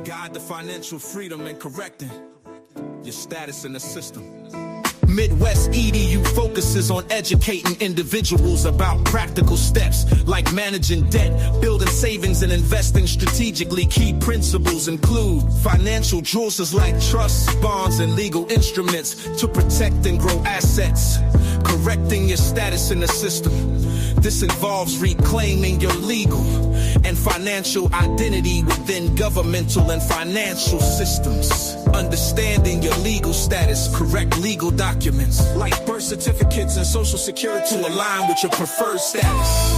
Guide the financial freedom and correcting your status in the system. Midwest EDU focuses on educating individuals about practical steps like managing debt, building savings, and investing strategically. Key principles include financial jewels like trusts, bonds, and legal instruments to protect and grow assets, correcting your status in the system. This involves reclaiming your legal and financial identity within governmental and financial systems. Understanding your legal status, correct legal documents like birth certificates and social security to align with your preferred status.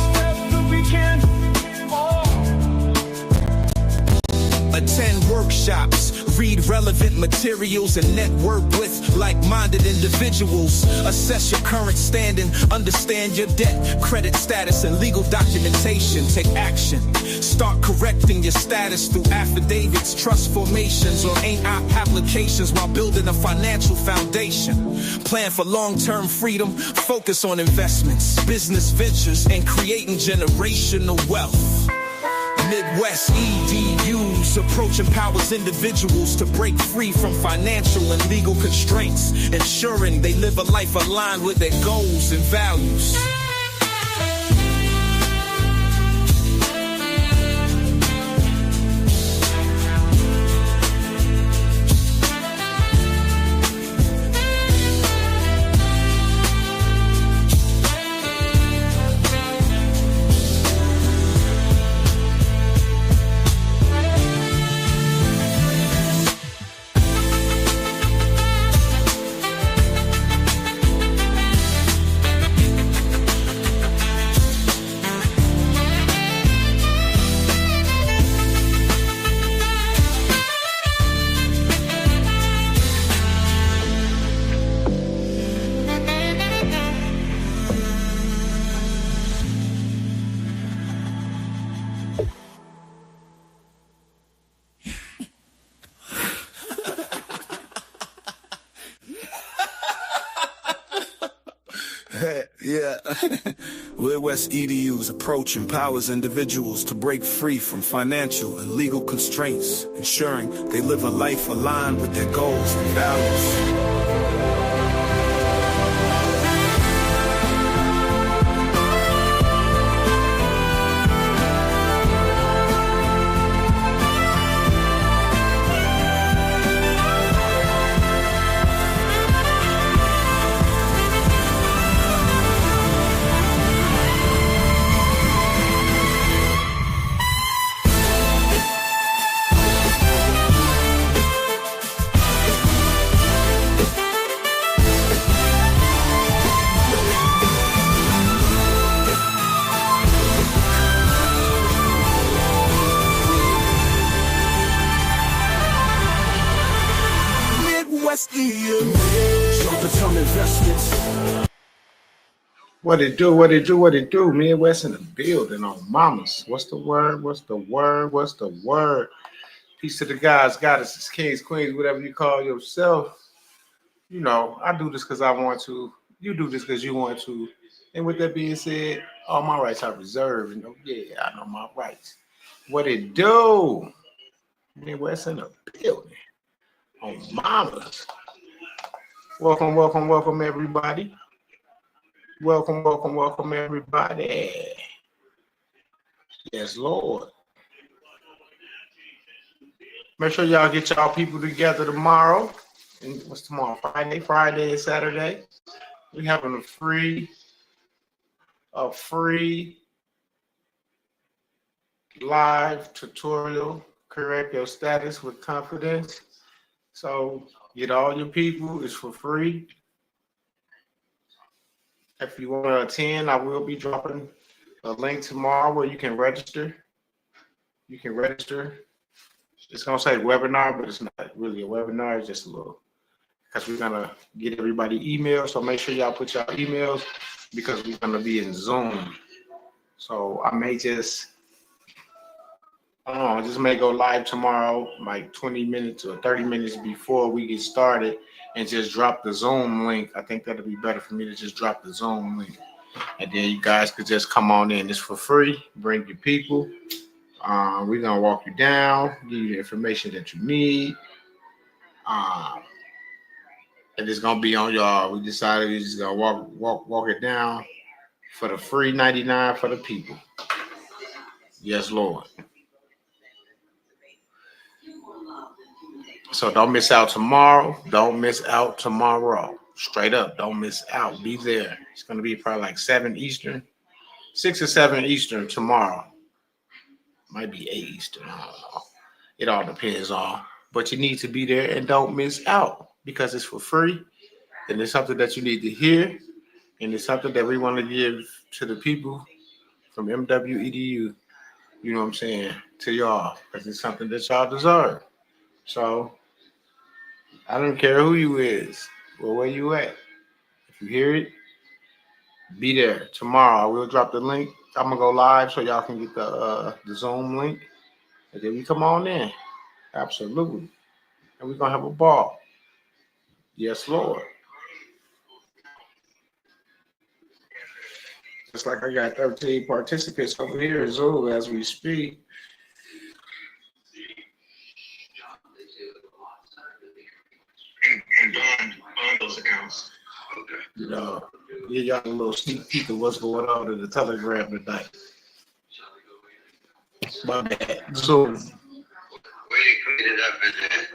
Attend workshops, read relevant materials, and network with like-minded individuals. Assess your current standing, understand your debt, credit status, and legal documentation. Take action. Start correcting your status through affidavits, trust formations, or AINP applications while building a financial foundation. Plan for long-term freedom, focus on investments, business ventures, and creating generational wealth. Midwest EDU's approach empowers individuals to break free from financial and legal constraints, ensuring they live a life aligned with their goals and values. Yeah. Midwest EDU's approach empowers individuals to break free from financial and legal constraints, ensuring they live a life aligned with their goals and values. What it do, what it do, what it do? Midwest in the building on mamas. What's the word? What's the word? What's the word? Peace to the guys, goddesses, kings, queens, whatever you call yourself. You know, I do this because I want to. You do this because you want to. And with that being said, all my rights are reserved. You know, yeah, I know my rights. What it do? Midwest in the building on mamas. Welcome, welcome, welcome, everybody. Welcome, welcome, welcome, everybody. Yes, Lord. Make sure y'all get y'all people together tomorrow. And what's tomorrow? Friday and Saturday. We having a free live tutorial. Correct your status with confidence. So get all your people. It's for free. If you want to attend, I will be dropping a link tomorrow where you can register. You can register. It's going to say webinar, but it's not really a webinar. It's just a little, because we're going to get everybody emails. So make sure y'all put y'all emails because we're going to be in Zoom. So I may just, I don't know, I just may go live tomorrow, like 20 minutes or 30 minutes before we get started and just drop the Zoom link. I think that'll be better for me to just drop the Zoom link. And then you guys could just come on in. It's for free. Bring your people. We're gonna walk you down, give you the information that you need. And it's gonna be on y'all. We decided we just gonna walk it down for the free 99 for the people. Yes, Lord. So don't miss out tomorrow. Don't miss out tomorrow. Straight up, don't miss out. Be there. It's gonna be probably like 7 Eastern, 6 or 7 Eastern tomorrow. Might be 8 Eastern. I don't know. It all depends on. But you need to be there and don't miss out because it's for free and it's something that you need to hear and it's something that we want to give to the people from MWEDU. You know what I'm saying? To y'all because it's something that y'all deserve. So I don't care who you is or where you at. If you hear it, be there tomorrow. I will drop the link. I'm gonna go live so y'all can get the Zoom link, and then we come on in. Absolutely, and we're gonna have a ball. Yes, Lord. Just like I got 13 participants over here in Zoom as we speak. And bond those accounts. Okay. You know, give y'all a little sneak peek of what's going on in the Telegram tonight. My bad. Zoom. Where you clean it up in there?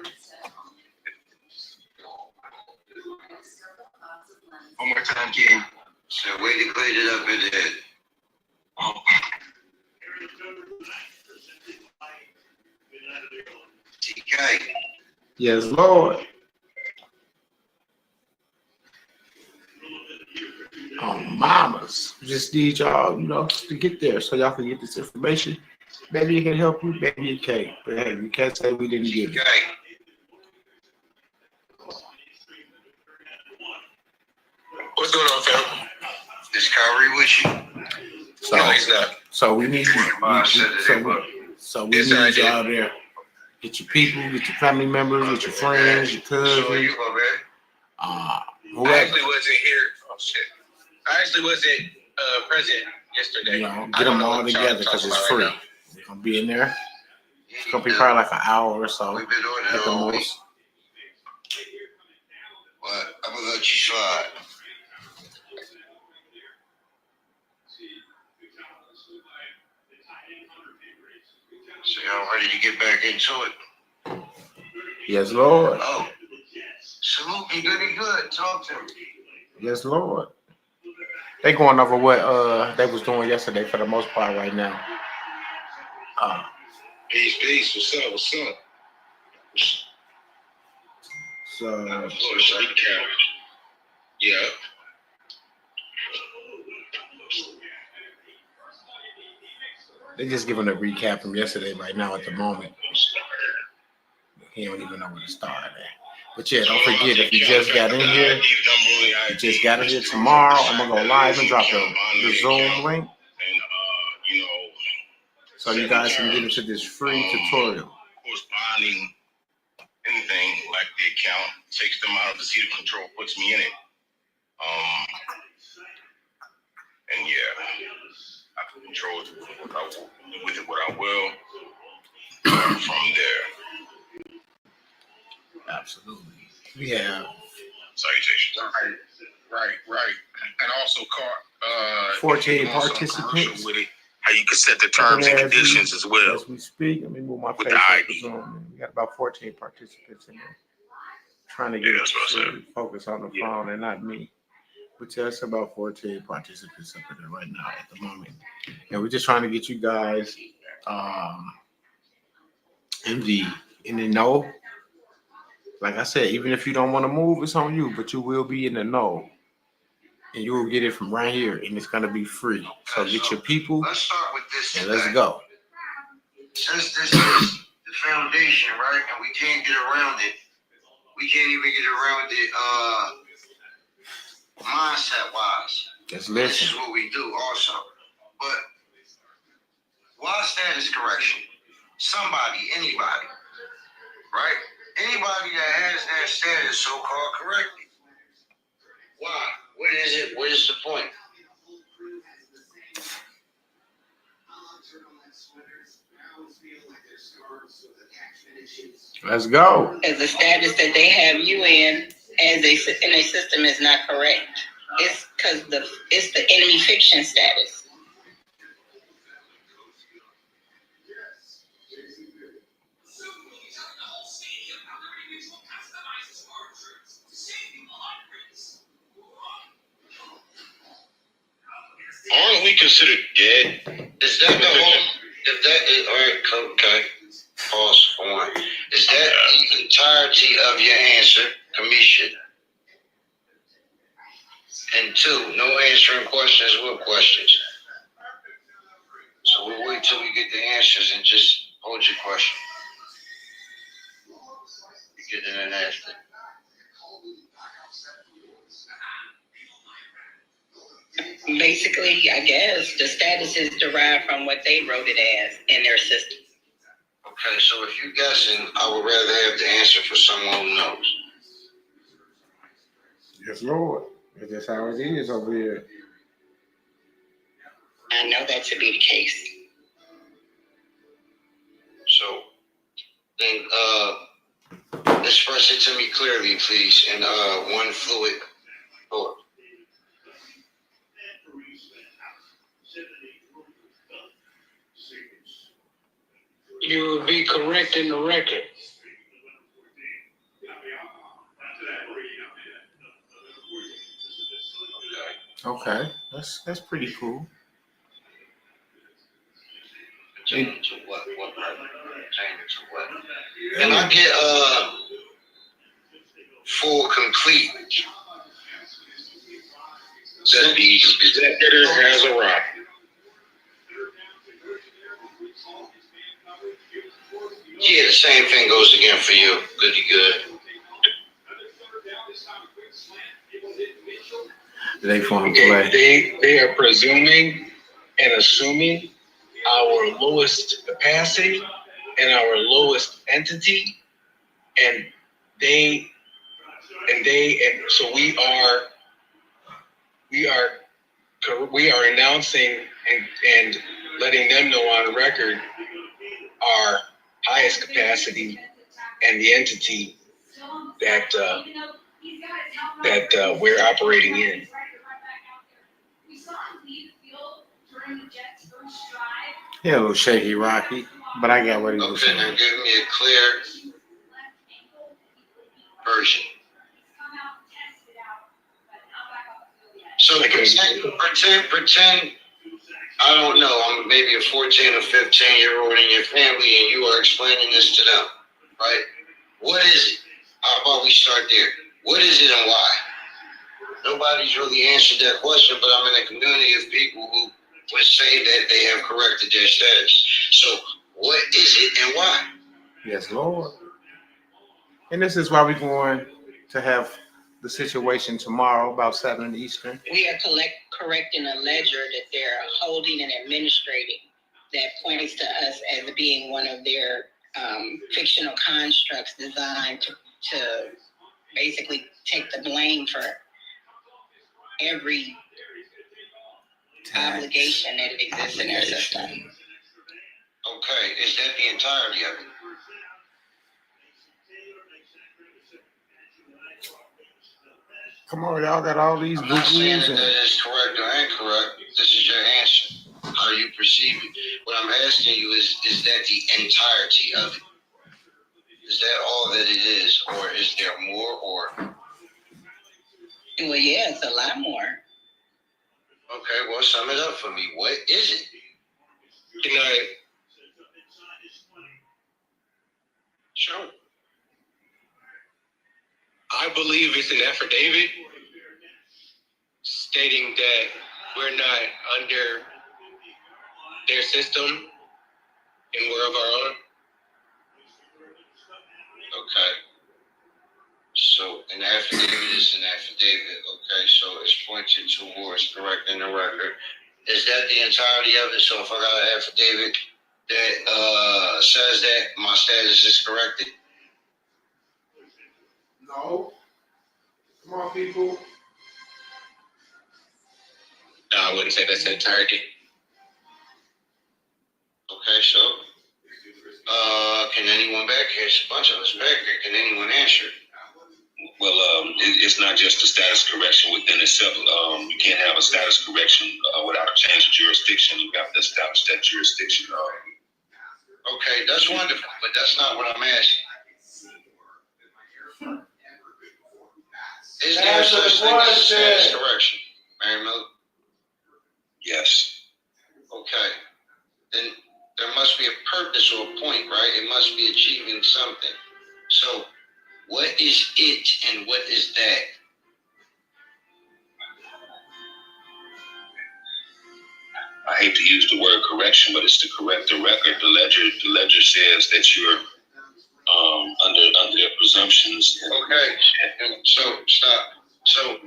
One more time, King. So where you clean it up in there? Oh. TK. Yes, Lord. Oh, mamas. Just need y'all, to get there so y'all can get this information. Maybe it can help you, maybe it can't. But hey, we can't say we didn't get it. TK. What's going on, fam? Is Kyrie with you? So, no, he's not. So we need y'all there. Get your people, get your family members, get your friends, your cousins. So you, I actually wasn't here. Oh shit! I actually wasn't present yesterday. Get them all together because it's free. We're gonna be in there. It's gonna be probably like an hour or so. We've been doing that all week. What? I'm gonna let you slide. So y'all ready to get back into it? Yes, Lord. Oh, salute me, goody good. Talk to me. Yes, Lord. They going over what they was doing yesterday for the most part right now. Peace. What's up? So yeah. They're just giving a recap from yesterday right now at the moment. He don't even know where to start at. But yeah, don't forget, if you just got in here, tomorrow, I'm going to go live and drop the Zoom link. So you guys can get into this free tutorial. Corresponding anything like the account takes them out of the seat of control, puts me in it. And yeah, I can control it with it what I will from there. Absolutely. We have salutations. Right. And also 14 participants. With it, how you can set the terms and conditions as well. As we speak, let me move my with face the ID. We got about 14 participants in there. Trying to get us to focus on the phone and not me. But just about 14 participants up in there right now at the moment. And we're just trying to get you guys in the know. Like I said, even if you don't want to move, it's on you, but you will be in the know. And you will get it from right here, and it's going to be free. So get your people, let's start with this and let's go. Since this is the foundation, right, and we can't get around it, we can't even get around it mindset-wise. Just This listen. is what we do also. But why status correction? Somebody, anybody, right? Anybody that has that status so-called correctly. Why? What is it? What is the point? Let's go. Because the status that they have you in as in a system is not correct. It's because it's the enemy fiction status. Aren't we considered dead? Is that the whole? If that is all right, okay. Pause for one. Is that the entirety of your answer, Kamisha? And two, no answering questions with questions. So we'll wait till we get the answers and just hold your question. You get it and ask it. Basically, I guess the status is derived from what they wrote it as in their system. Okay, so if you're guessing, I would rather have the answer for someone who knows. Yes, Lord. That's just how it is over here. I know that to be the case. So then express it to me clearly, please, in one fluid thought. You will be correct in the record. Okay, that's pretty cool. Pertaining to what? What pertaining to what? Can I get full complete? That the executor has arrived. Yeah, the same thing goes again for you. Goody good. They want to play. They are presuming and assuming our lowest capacity and our lowest entity, and so we are announcing and letting them know on record our highest capacity and the entity that we're operating in. Yeah, a little shaky, rocky, but I got what he was Okay, now saying. give me a clear version. So pretend, I don't know, I'm maybe a 14 or 15-year-old in your family and you are explaining this to them, right? What is it? How about we start there? What is it and why? Nobody's really answered that question, but I'm in a community of people who would say that they have corrected their status. So what is it and why? Yes, Lord. And this is why we're going to have the situation tomorrow about 7 Eastern. We are correcting a ledger that they're holding and administrating that points to us as being one of their fictional constructs designed to basically take the blame for every obligation that exists in their system. Okay, is that the entirety of it? Come on, y'all got all these I'm not saying boo-boos that is correct or incorrect. This is your answer. How you perceive it. What I'm asking you is that the entirety of it? Is that all that it is, or is there more, or? Well, yeah, it's a lot more. Okay, well, sum it up for me. What is it? Can I? Sure. I believe it's an affidavit stating that we're not under their system and we're of our own. Okay. So an affidavit is an affidavit. Okay, so it's pointed towards correcting the record. Is that the entirety of it? So if I got an affidavit that says that my status is corrected? No. Come on, people. No, I wouldn't say that's the entirety. Okay, so Can anyone back here? It's a bunch of us back there. Can anyone answer? Well, it's not just a status correction within itself. You can't have a status correction without a change of jurisdiction. You have to establish that jurisdiction. Okay, that's wonderful, but that's not what I'm asking. Is there such thing as a status correction, Mary Miller? Yes. Okay. Then there must be a purpose or a point, right? It must be achieving something. So, what is it and what is that? I hate to use the word correction, but it's to correct the record. The ledger says that you're under their presumptions. Okay. So stop. So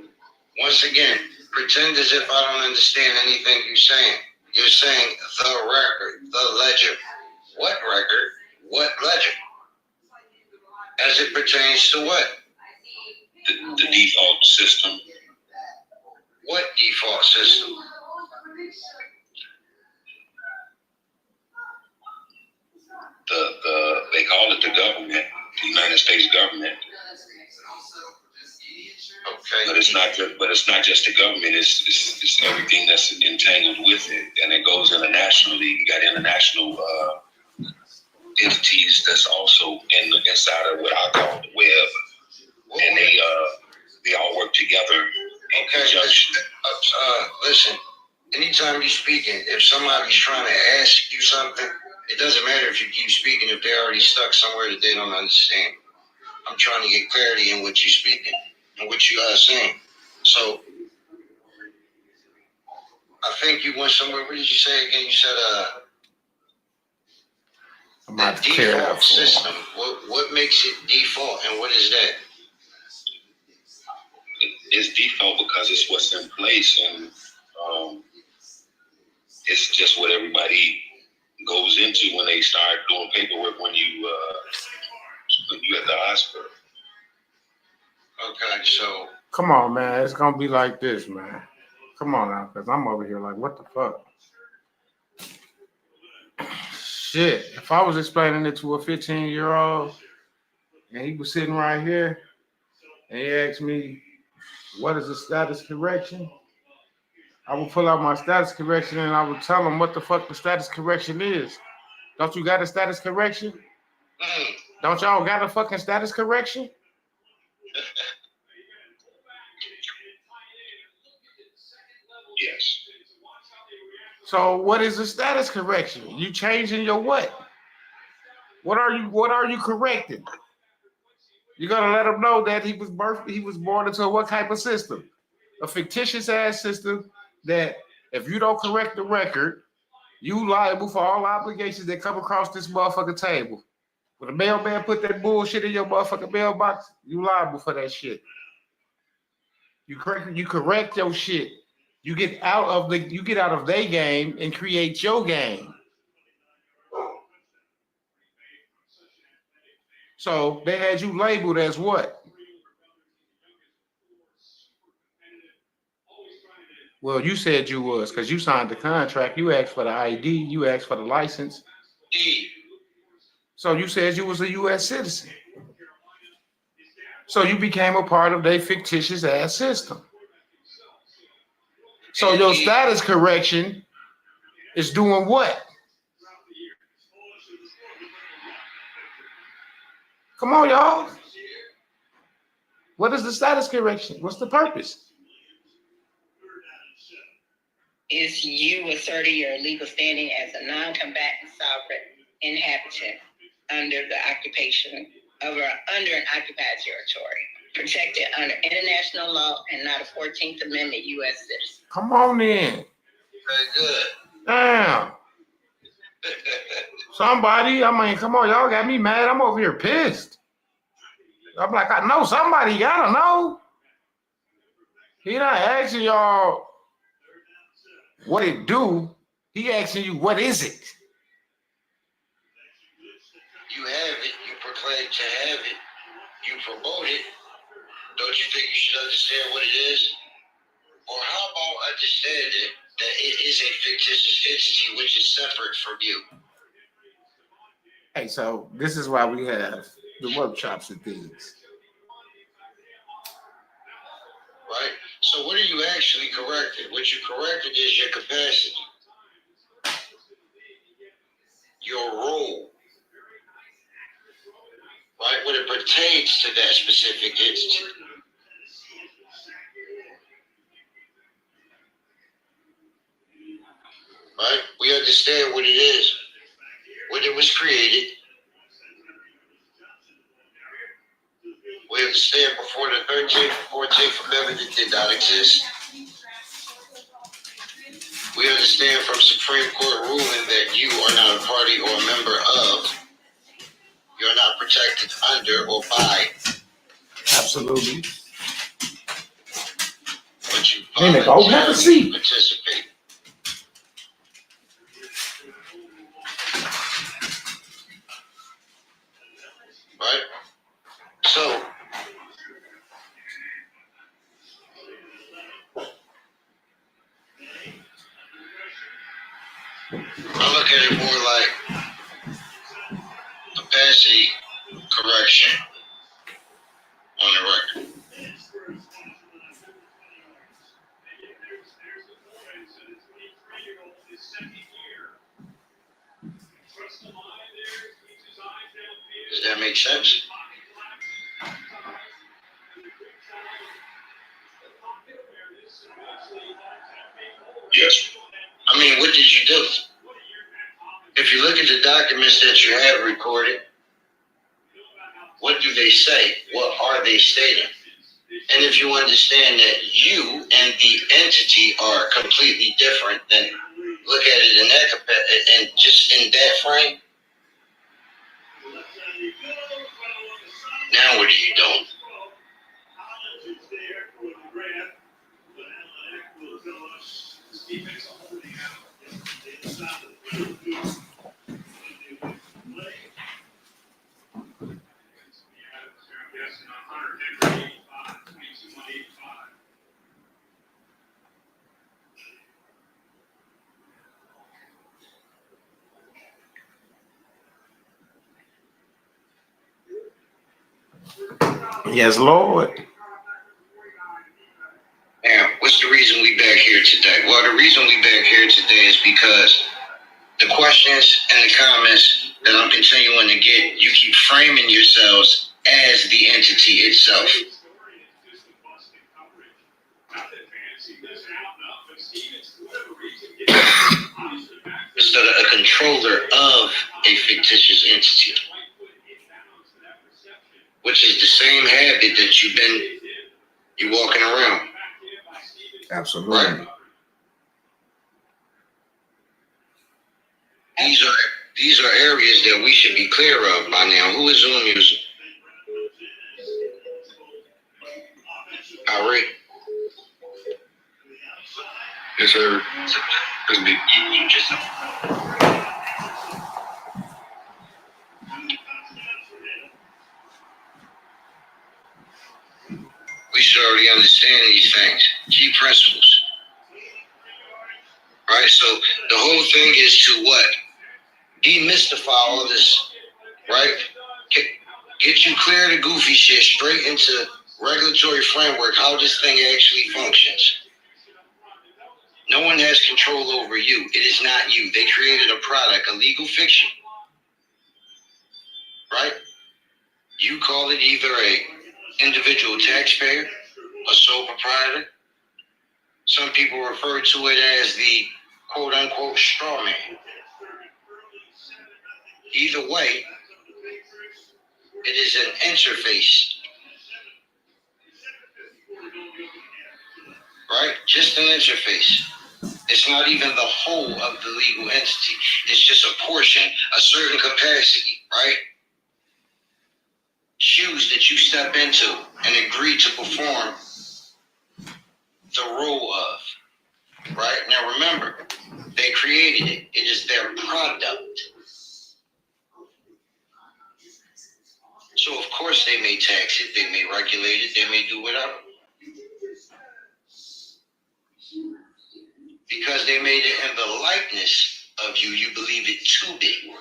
once again, pretend as if I don't understand anything you're saying. You're saying the record, the ledger. What record? What ledger? As it pertains to what? The default system. What default system? They call it the government, the United States government. Okay. But it's not just the government. It's everything that's entangled with it, and it goes internationally. You got international entities that's also inside of what I call the web, and they all work together in conjunction. Listen. Anytime you're speaking, if somebody's trying to ask you something, it doesn't matter if you keep speaking if they're already stuck somewhere that they don't understand. I'm trying to get clarity in what you're speaking and what you are saying. So I think you went somewhere. What did you say again? You said the default system. What makes it default and what is that? It's default because it's what's in place, and it's just what everybody goes into when they start doing paperwork when you at the hospital. Okay, so Come on, man. It's gonna be like this, man. Come on now, because I'm over here like, what the fuck? Shit. If I was explaining it to a 15-year-old and he was sitting right here and he asked me, what is a status correction? I would pull out my status correction and I would tell him what the fuck the status correction is. Don't you got a status correction? Don't y'all got a fucking status correction? Yes. So what is a status correction? You changing your what? What are you correcting? You gotta let him know that he was born into what type of system? A fictitious ass system that if you don't correct the record, you liable for all obligations that come across this motherfucking table. When the mailman put that bullshit in your motherfucking mailbox, you liable for that shit. You correct your shit. You get out of their game and create your game. So they had you labeled as what? Well, you said you was because you signed the contract. You asked for the ID. You asked for the license. So you said you was a U.S. citizen. So you became a part of their fictitious ass system. So your status correction is doing what? Come on, y'all. What is the status correction? What's the purpose? Is you asserting your legal standing as a non-combatant sovereign inhabitant under an occupied territory, protected under international law and not a 14th Amendment U.S. citizen. Come on in. Very good. Damn. Somebody, come on, y'all got me mad. I'm over here pissed. I'm like, I know somebody gotta know. He not asking y'all what it do. He asking you, what is it? You have it, you proclaim to have it, you promote it. Don't you think you should understand what it is? Or how about understand it that it is a fictitious entity which is separate from you? Hey, so this is why we have the workshops and things. Right? So what are you actually correcting? What you corrected is your capacity, your role, right? When it pertains to that specific entity. Right? We understand what it is, when it was created. We understand before the 13th, 14th Amendment, it did not exist. We understand from Supreme Court ruling that you are not a party or a member of, you're not protected under or by. Absolutely. But you Go have a seat. participate. Right? So, I look at it more like capacity correction on the record. Does that make sense? Yes. I mean, what did you do? If you look at the documents that you have recorded, what do they say? What are they stating? And if you understand that you and the entity are completely different, then look at it in that and just in that frame. Now what are you doing? Yes, Lord. Now, what's the reason we back here today? Well, the reason we back here today is because the questions and the comments that I'm continuing to get, you keep framing yourselves as the entity itself. Instead of a controller of a fictitious entity, which is the same habit that you walking around. Absolutely. Right? These are areas that we should be clear of by now. Who is Zoom using? Ari? Yes, sir. You just. We should already understand these things. Key principles. Right? So the whole thing is to what? Demystify all this, right? Get you clear of the goofy shit, straight into regulatory framework, how this thing actually functions. No one has control over you. It is not you. They created a product, a legal fiction. Right? You call it either a individual taxpayer, a sole proprietor. Some people refer to it as the quote unquote straw man. Either way, it is an interface. Right? Just an interface. It's not even the whole of the legal entity. It's just a portion, a certain capacity, right? Shoes that you step into and agree to perform the role of, right? Now remember, they created it. It is their product. So of course they may tax it, they may regulate it, they may do whatever. Because they made it in the likeness of you, you believe it to be.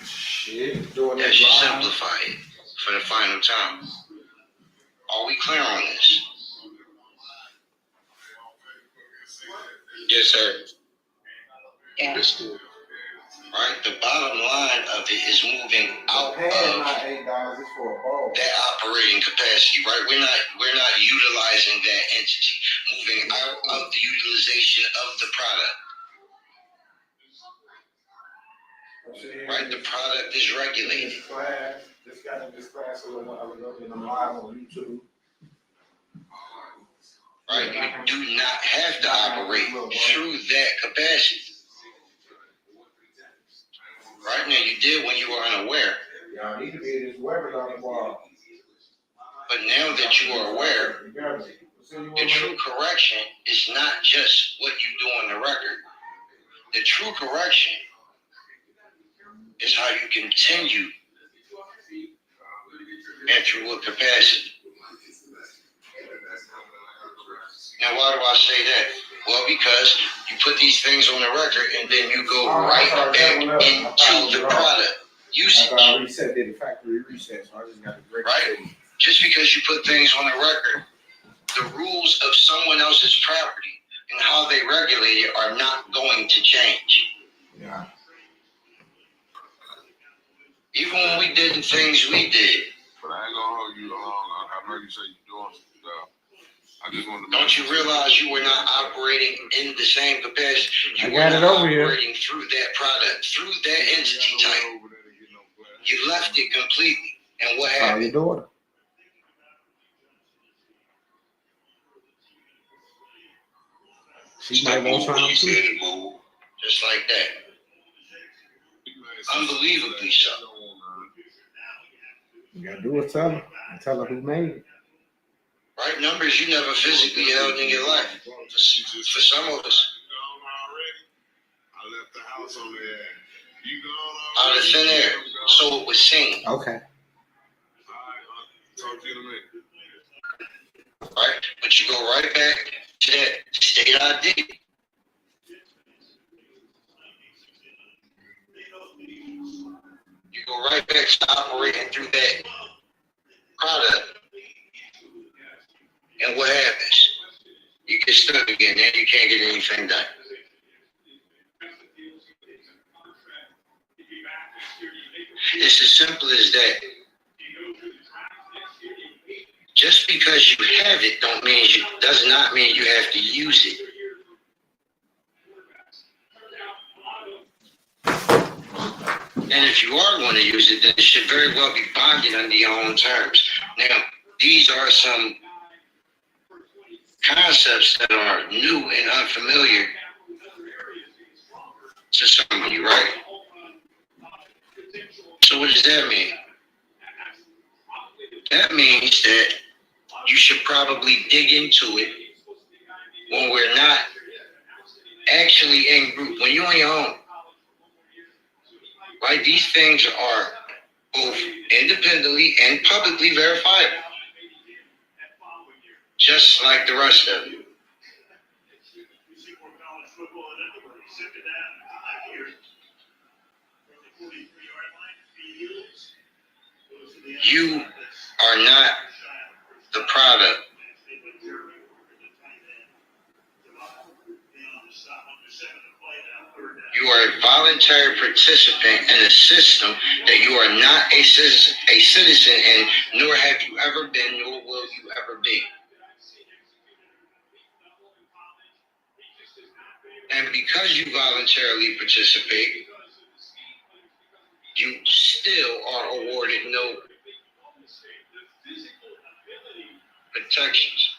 Shit, doing That it should live. simplify it for the final time. Are we clear on this? Yes, sir. Yeah. Right? The bottom line of it is moving out Paying of my $8 is for a ball. that operating capacity, right? We're not utilizing that entity, moving out of the utilization of the product. Right? The product is regulated. This class, just got in this class a little while ago, and I'm live on YouTube. Right? You do not have to operate through that capacity. Right? Now you did when you were unaware. Y'all need to be in this webinar tomorrow. But now that you are aware, the true correction is not just what you do on the record. The true correction is how you continue and through what capacity. Now, why do I say that? Well, because you put these things on the record and then you go right back into the product usage. I reset, did the factory reset, so I just got to break right? Just because you put things on the record, the rules of someone else's property and how they regulate it are not going to change. Yeah. Even when we did the things we did. But I ain't gonna hold you long. I heard you say you're doing some stuff. I just wanted to. Don't you realize you were not operating in the same capacity? You I got were it not over here. operating through that product, through that entity type. You left it completely. And what How happened? your daughter? She might want some You too. said it, move. Just like that. Unbelievably so. You gotta do it, tell her. And tell her who made it. Right? Numbers you never physically held in your life. For some of us. I left the house on there. You Out gone of thin air. So it was seen. Okay. Talk to you in a minute. Right? But you go right back to that state ID. You go right back to operating through that product. And what happens? You get stuck again, then you can't get anything done. It's as simple as that. Just because you have it does not mean you have to use it. And if you are going to use it, then it should very well be bonded under your own terms. Now, these are some concepts that are new and unfamiliar to some of you, right? So what does that mean? That means that you should probably dig into it when we're not actually in group, when you're on your own. Right? These things are both independently and publicly verifiable. Just like the rest of you. You are not the product. You are a voluntary participant in a system that you are not a citizen in, nor have you ever been, nor will you ever be. And because you voluntarily participate, you still are awarded no protections.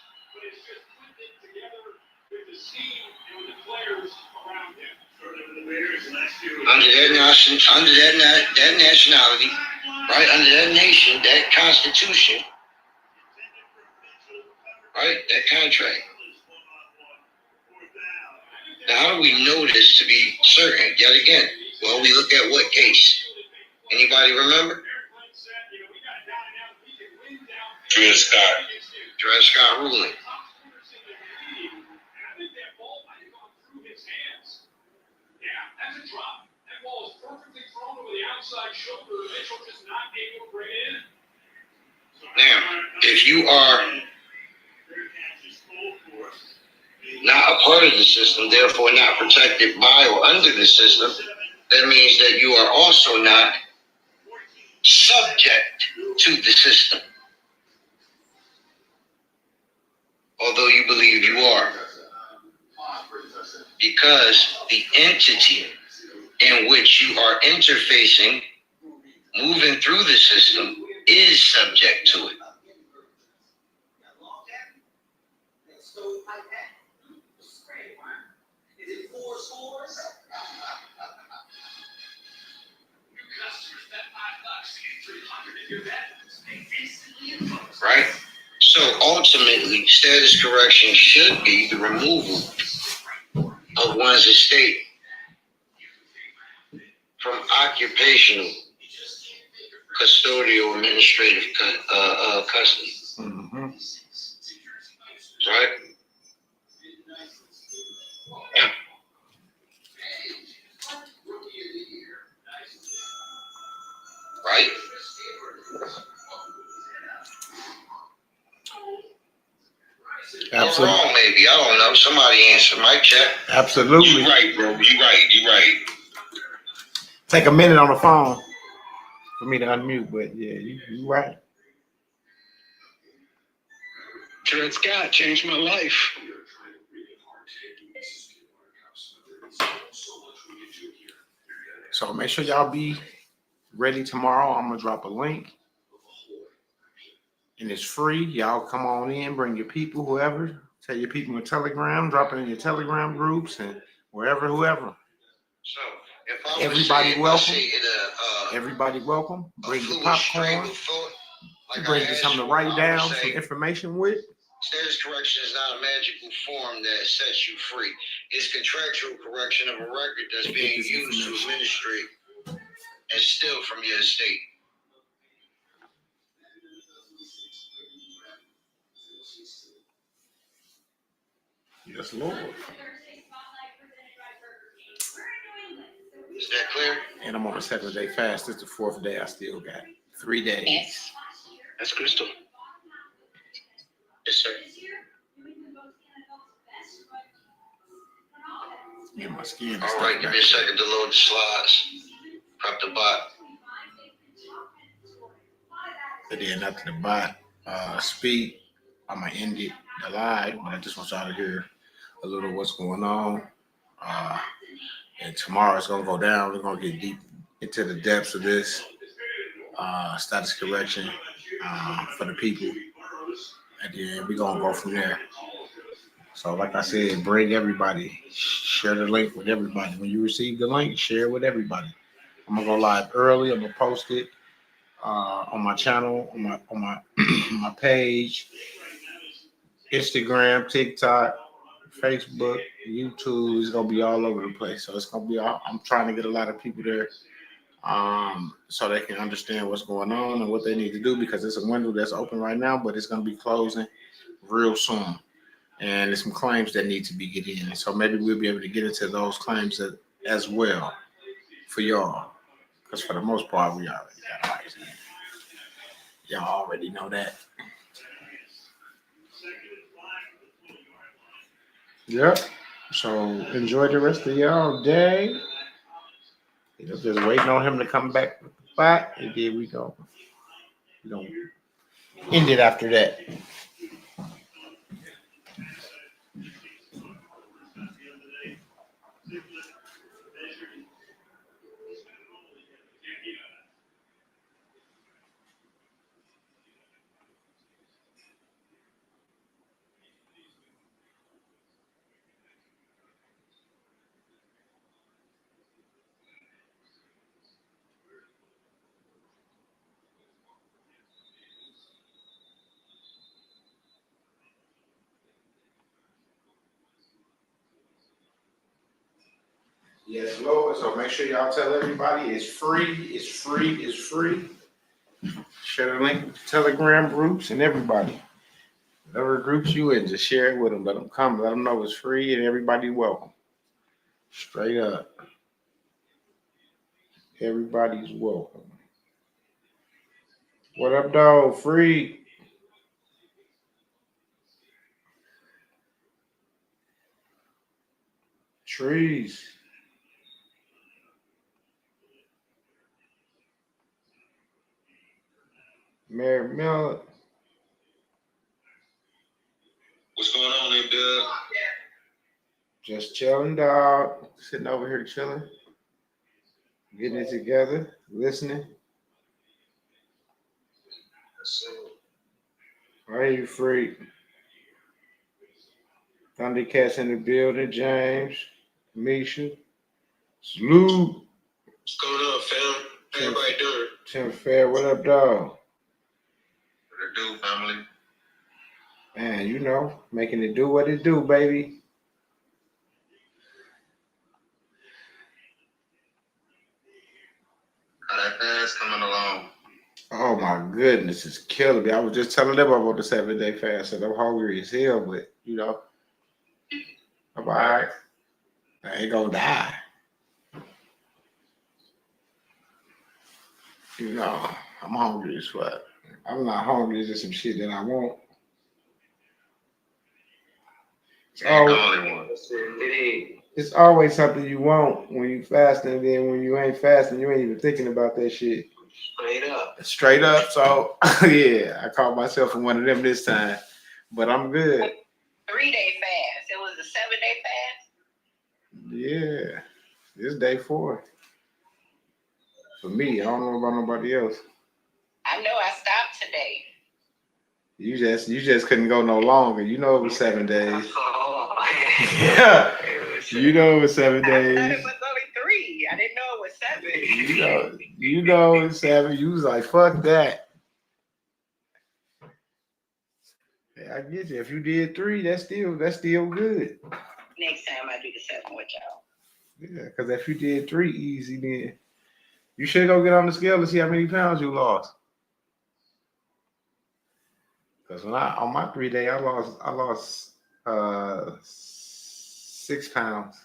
Under that nationality, right? Under that nation, that constitution, right? That contract. Now, how do we know this to be certain? Yet again, well, we look at what case? Anybody remember? Dred Scott. Dred Scott ruling. Now, if you are not a part of the system, therefore not protected by or under the system, that means that you are also not subject to the system, although you believe you are, because the entity in which you are interfacing, moving through the system, is subject to it. Right? So ultimately, status correction should be the removal of one's estate from occupational, custodial, administrative custody. Mm-hmm. Right? Yeah. Right? Absolutely. Or wrong, maybe. I don't know. Somebody answer. Mic check. Absolutely. You right, bro. You right. Take a minute on the phone for me to unmute, but yeah, you right. Dred Scott changed my life. So make sure y'all be ready tomorrow. I'm gonna drop a link, and it's free. Y'all come on in, bring your people, whoever. Tell your people in Telegram, drop it in your Telegram groups and wherever, whoever. So, if I Everybody welcome. Everybody Everybody welcome. Bring your popcorn. Bring you something to write down, some information with. Status correction is not a magical form that sets you free. It's contractual correction of a record that's being used to administrate and steal from your estate. Yes, Lord. Is that clear? And I'm on a 7-day fast. It's the 4th day. I still got 3 days. Yes. That's Crystal. Yes, sir. Yeah, my skin. All right, give me a second to load the slides. Prep the bot. But then nothing to buy. Speak. I'm gonna end it the live, but I just want y'all to hear a little what's going on. And tomorrow it's gonna go down. We're gonna get deep into the depths of this status correction for the people, and then we're gonna go from there. So, like I said, bring everybody. Share the link with everybody. When you receive the link, share it with everybody. I'm gonna go live early. I'm gonna post it on my channel, on my my page, Instagram, TikTok, Facebook, YouTube. It's gonna be all over the place. So it's gonna be all, I'm trying to get a lot of people there so they can understand what's going on and what they need to do, because it's a window that's open right now, but it's gonna be closing real soon. And there's some claims that need to be get in. So maybe we'll be able to get into those claims as well for y'all. Because for the most part, we already got ours in. Y'all already know that. Yep. So enjoy the rest of y'all day. Just waiting on him to come back with the spot, and then we go. We don't end it after that. Yes, Lord. So make sure y'all tell everybody it's free. It's free. It's free. Share the link with the Telegram groups and everybody. Whatever groups you in, just share it with them. Let them come. Let them know it's free and everybody welcome. Straight up. Everybody's welcome. What up, dog? Free. Trees. Mary Miller. What's going on there, Doug? Just chilling, dog. Sitting over here chilling. Getting it together. Listening. Are you free? Thundercats in the building. James. Misha. Salute. What's going on, fam? How everybody doing? Tim Fair. What up, dog? What it do, family? Man, you know, making it do what it do, baby. How that fast coming along? Oh my goodness, it's killing me. I was just telling them about the 7-day fast, and I'm hungry as hell, but you know, I'm all right. I ain't gonna die. You know, I'm hungry as fuck. I'm not hungry, it's just some shit that I want. Ain't the only one. It's always something you want when you fasting, and then when you ain't fasting, you ain't even thinking about that shit. Straight up. Straight up. So yeah, I caught myself in one of them this time, but I'm good. 3-day fast. It was a 7-day fast. Yeah, it's day 4 for me. I don't know about nobody else. I know I stopped today. You just couldn't go no longer. You know it was 7 days. Oh, Yeah, you know it was 7 I thought days. it was only 3. I didn't know it was 7. You know it's 7. You was like, fuck that. Yeah, I get you. If you did 3, that's still good. Next time I do the 7 with y'all. Yeah, because if you did 3 easy, then you should go get on the scale to see how many pounds you lost. Because when on my 3-day, I lost 6 pounds.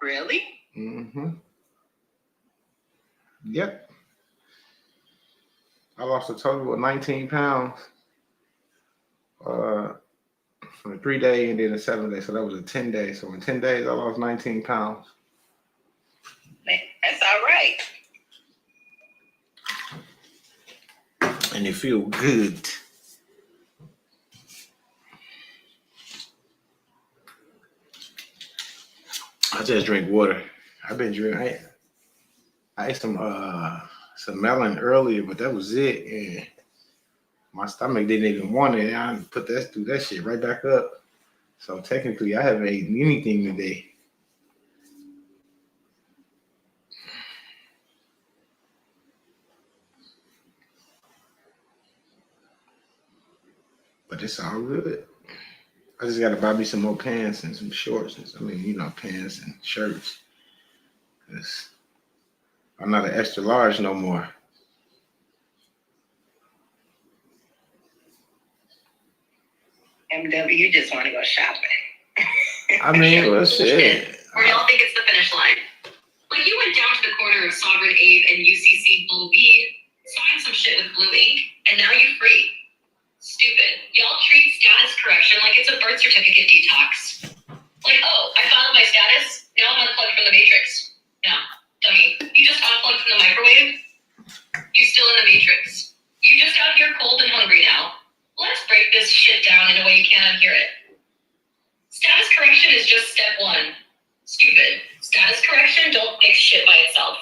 Really? Mm-hmm. Yep. I lost a total of 19 pounds from the 3-day and then the 7-day. So that was a 10-day. So in 10 days, I lost 19 pounds. That's all right. And it feel good. I just drink water. I've been drinking. I ate some melon earlier, but that was it. And my stomach didn't even want it. I put that shit right back up. So technically, I haven't eaten anything today. But it's all good. I just gotta buy me some more pants and some shorts. Pants and shirts. 'Cause I'm not an extra large no more. MW, you just want to go shopping. I mean, well, shit. Or y'all think it's the finish line? Like you went down to the corner of Sovereign Ave and UCC Blue B, signed some shit with blue ink, and now you're free. Stupid. Y'all treat status correction like it's a birth certificate detox. Like, oh, I filed my status, now I'm unplugged from the matrix. No, dummy. You just unplugged from the microwave? You still in the matrix. You just out here cold and hungry now. Let's break this shit down in a way you can't unhear it. Status correction is just step 1. Stupid. Status correction don't fix shit by itself.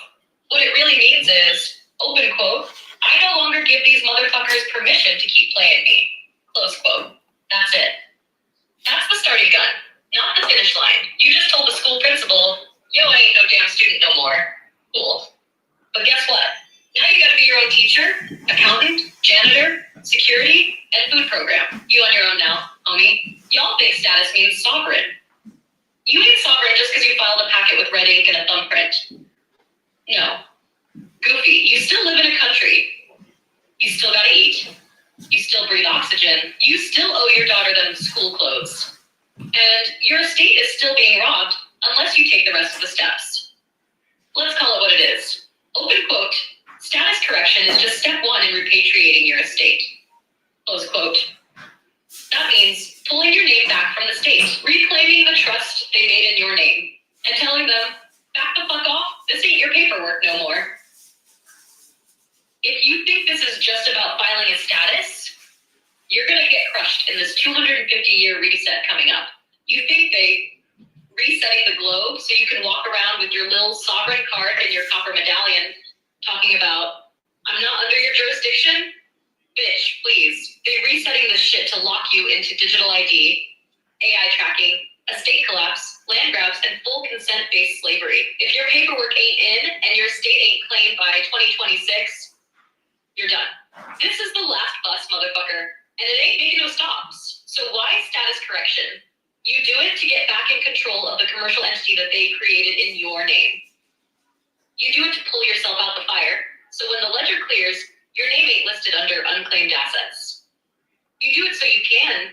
What it really means is, open quote, I no longer give these motherfuckers permission to keep playing me. Close quote. That's it. That's the starting gun, not the finish line. You just told the school principal, yo, I ain't no damn student no more. Cool. But guess what? Now you gotta be your own teacher, accountant, janitor, security, and food program. You on your own now, homie. Y'all think status means sovereign. You ain't sovereign just because you filed a packet with red ink and a thumbprint. No. Goofy, you still live in a country. You still gotta eat. You still breathe oxygen. You still owe your daughter them school clothes. And your estate is still being robbed unless you take the rest of the steps. Let's call it what it is. Open quote, status correction is just step one in repatriating your estate. Close quote. That means pulling your name back from the state, reclaiming the trust they made in your name, and telling them, back the fuck off, this ain't your paperwork no more. If you think this is just about filing a status, you're gonna get crushed in this 250-year reset coming up. You think they resetting the globe so you can walk around with your little sovereign card and your copper medallion talking about, I'm not under your jurisdiction? Bitch, please. They resetting this shit to lock you into digital ID, AI tracking, estate collapse, land grabs, and full consent-based slavery. If your paperwork ain't in and your estate ain't claimed by 2026, you're done. This is the last bus, motherfucker, and it ain't making no stops. So why status correction? You do it to get back in control of the commercial entity that they created in your name. You do it to pull yourself out the fire, so when the ledger clears, your name ain't listed under unclaimed assets. You do it so you can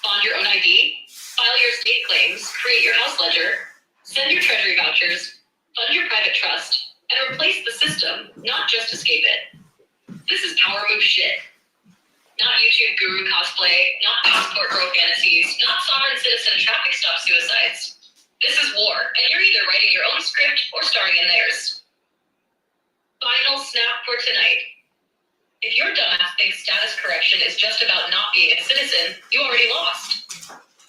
bond your own ID, file your estate claims, create your house ledger, send your treasury vouchers, fund your private trust, and replace the system, not just escape it. This is power move shit. Not YouTube guru cosplay, not passport bro fantasies, not sovereign citizen traffic stop suicides. This is war, and you're either writing your own script or starring in theirs. Final snap for tonight. If your dumbass thinks status correction is just about not being a citizen, you already lost.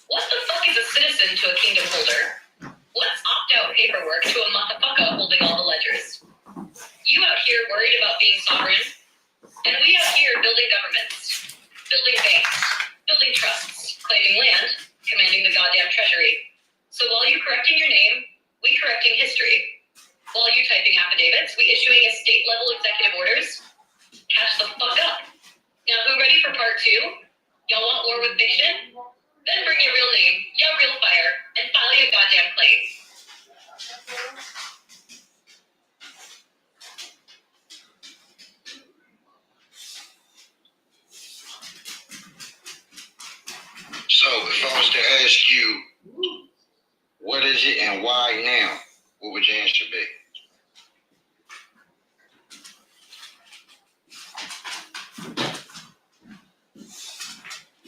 What the fuck is a citizen to a kingdom holder? What's opt-out paperwork to a motherfucker holding all the ledgers? You out here worried about being sovereign? And we out here building governments, building banks, building trusts, claiming land, commanding the goddamn treasury. So while you correcting your name, we correcting history. While you typing affidavits, we issuing estate-level executive orders. Catch the fuck up. Now who ready for part 2? Y'all want war with fiction? Then bring your real name, your real fire, and file your goddamn claim. So, if I was to ask you, what is it and why now? What would your answer be?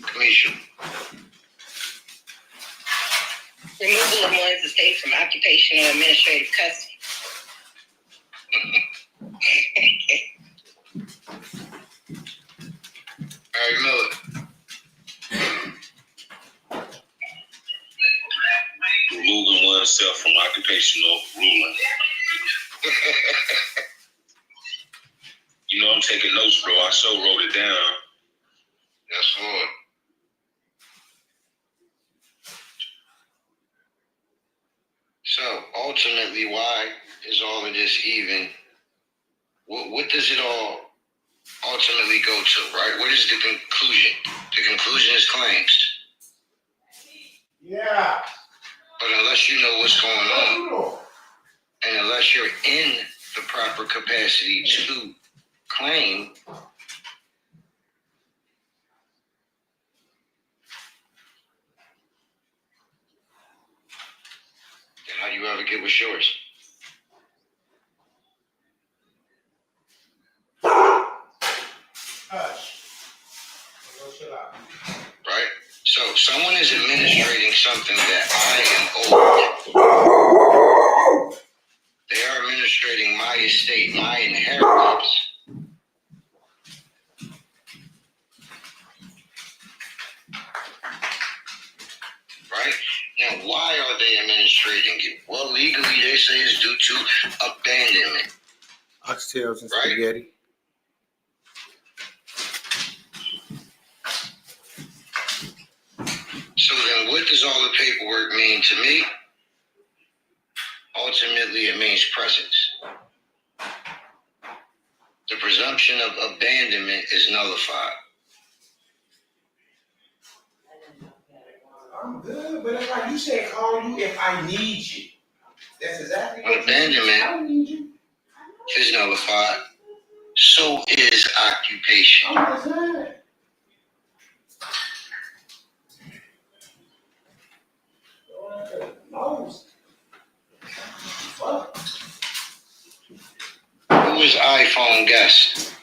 Kamisha. Removal of one's estate from occupational administrative custody. Harry Miller. Removing oneself from occupational ruling. You know I'm taking notes, bro. I so wrote it down. That's Lord. So, ultimately, why is all of this even? What does it all ultimately go to, right? What is the conclusion? The conclusion is claims. Yeah. But unless you know what's going on, and unless you're in the proper capacity to claim, then how do you ever get what's yours? Right? So someone is administrating something that I am owed. They are administrating my estate, my inheritance. Right? Now, why are they administrating it? Well, legally, they say it's due to abandonment. Oxtails and Right? spaghetti. So then what does all the paperwork mean to me? Ultimately, it means presence. The presumption of abandonment is nullified. I'm good, but it's like you said, call you if I need you. That's exactly what Abandonment I need you. is nullified. So is occupation. I'm just saying. Nose. Fuck. microphone guest.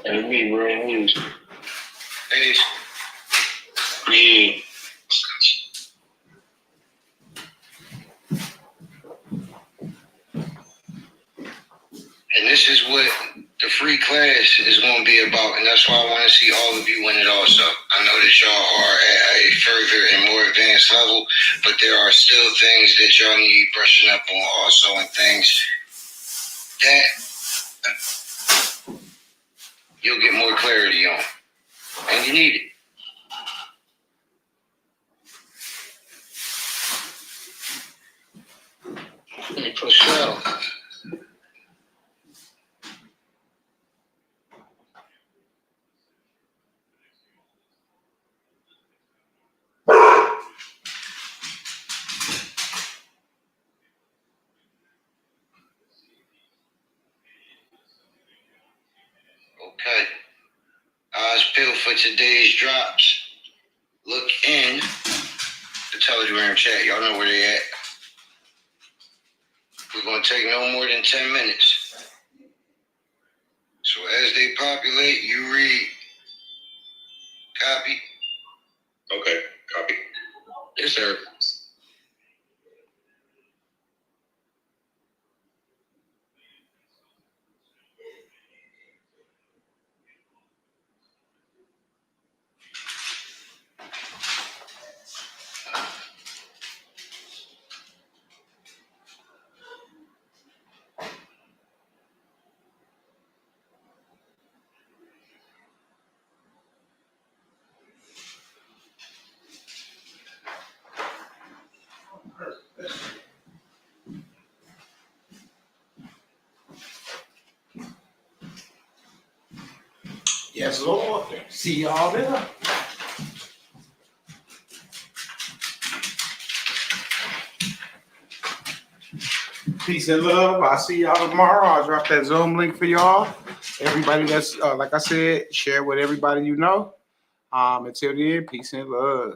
And me, bro. Peace. Me. And this is what the free class is going to be about, and that's why I want to see all of you win it also. I know that y'all are at a further and more advanced level, but there are still things that y'all need brushing up on also, and things that you'll get more clarity on, and you need it. For sure. Okay. Eyes peeled for today's drops. Look in the Telegram chat. Y'all know where they at. We're going to take no more than 10 minutes. So as they populate, you read. Copy. Okay, copy. Yes, sir. Yes, Lord. See y'all there. Peace and love. I'll see y'all tomorrow. I'll drop that Zoom link for y'all. Everybody that's, like I said, share with everybody you know. Until then, peace and love.